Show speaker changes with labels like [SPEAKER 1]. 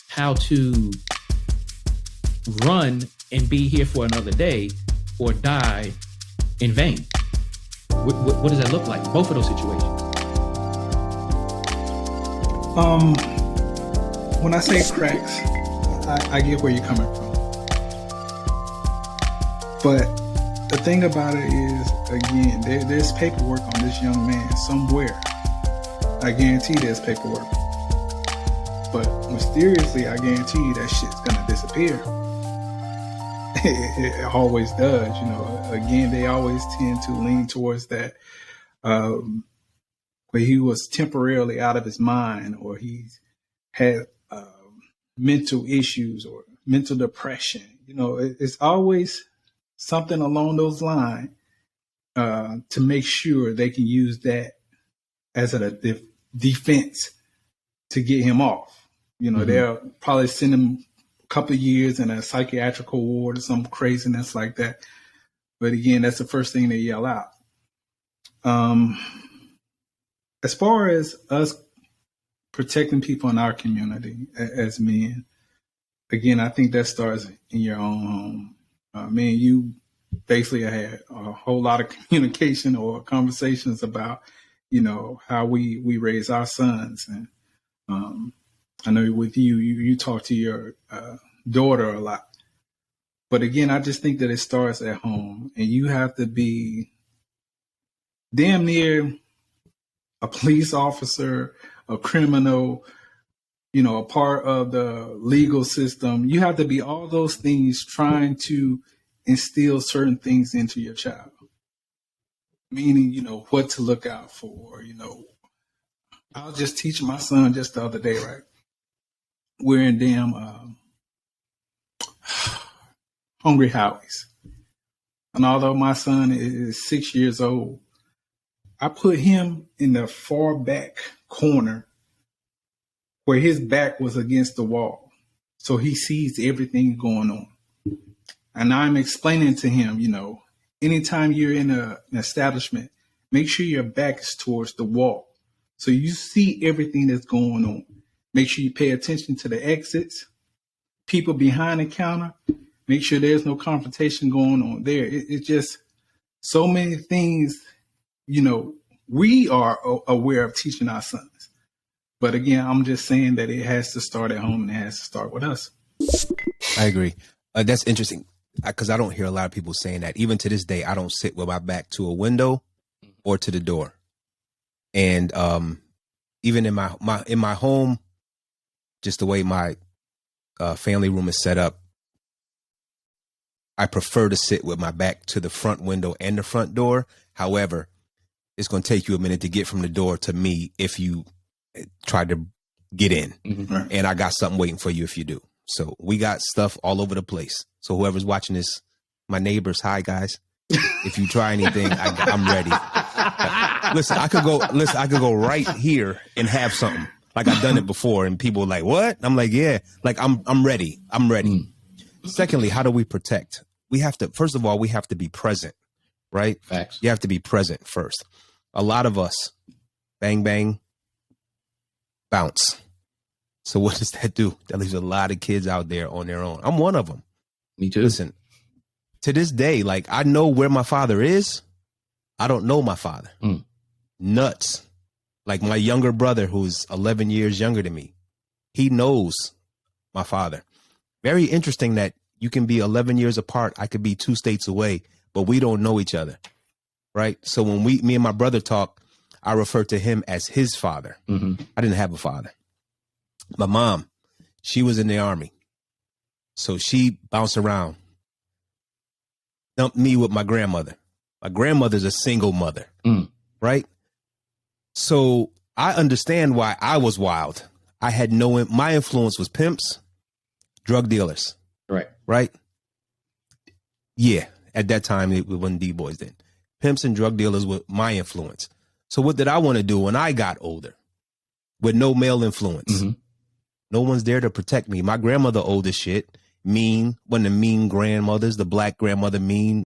[SPEAKER 1] how to run and be here for another day or die in vain. What does that look like? Both of those situations.
[SPEAKER 2] When I say cracks, I get where you're coming from. But the thing about it is, again, there's paperwork on this young man somewhere. I guarantee there's paperwork. But mysteriously, I guarantee you that shit's gonna disappear. It always does, you know. Again, they always tend to lean towards that where he was temporarily out of his mind, or he's had mental issues or mental depression. You know, it's always something along those lines to make sure they can use that as a defense to get him off. You know, they'll probably send him a couple of years in a psychiatrical ward or some craziness like that. But again, that's the first thing they yell out. As far as us protecting people in our community as men, again, I think that starts in your own home. Me and you basically had a whole lot of communication or conversations about, you know, how we raise our sons. And I know with you talk to your daughter a lot. But again, I just think that it starts at home, and you have to be damn near a police officer, a criminal, you know, a part of the legal system. You have to be all those things trying to instill certain things into your child. Meaning, you know, what to look out for. You know, I was just teaching my son just the other day, right? We're in damn Hungry Howie's. And although my son is 6 years old, I put him in the far back corner where his back was against the wall. So he sees everything going on. And I'm explaining to him, you know, anytime you're in an establishment, make sure your back is towards the wall. So you see everything that's going on. Make sure you pay attention to the exits, people behind the counter. Make sure there's no confrontation going on there. It's just so many things, you know, we are aware of teaching our sons. But again, I'm just saying that it has to start at home and it has to start with us.
[SPEAKER 3] I agree. That's interesting because I don't hear a lot of people saying that. Even to this day, I don't sit with my back to a window or to the door. And even in my home, just the way my family room is set up, I prefer to sit with my back to the front window and the front door. However, it's going to take you a minute to get from the door to me if you try to get in. Mm-hmm. And I got something waiting for you if you do. So we got stuff all over the place. So whoever's watching this, my neighbors, hi guys. If you try anything, I'm ready. Listen, I could go right here and have something. Like I've done it before and people are like, what? I'm like, yeah, like I'm ready. I'm ready. Secondly, how do we protect? We have to, first of all, we have to be present, right?
[SPEAKER 1] Facts.
[SPEAKER 3] You have to be present first. A lot of us, bang, bang, bounce. So what does that do? That leaves a lot of kids out there on their own. I'm one of them.
[SPEAKER 1] Me too.
[SPEAKER 3] Listen, to this day, like I know where my father is. I don't know my father. Nuts. Like my younger brother, who's 11 years younger than me, he knows my father. Very interesting that you can be 11 years apart. I could be 2 states away, but we don't know each other. Right. So when me and my brother talk, I refer to him as his father. Mm-hmm. I didn't have a father. My mom, she was in the Army. So she bounced around, dumped me with my grandmother. My grandmother's a single mother. Right. So I understand why I was wild. I had my influence was pimps, drug dealers. Right. Yeah. At that time, it wasn't D-boys then. Pimps and drug dealers were my influence. So what did I want to do when I got older with no male influence? Mm-hmm. No one's there to protect me. My grandmother old as shit, mean, one of the mean grandmothers, the black grandmother, mean,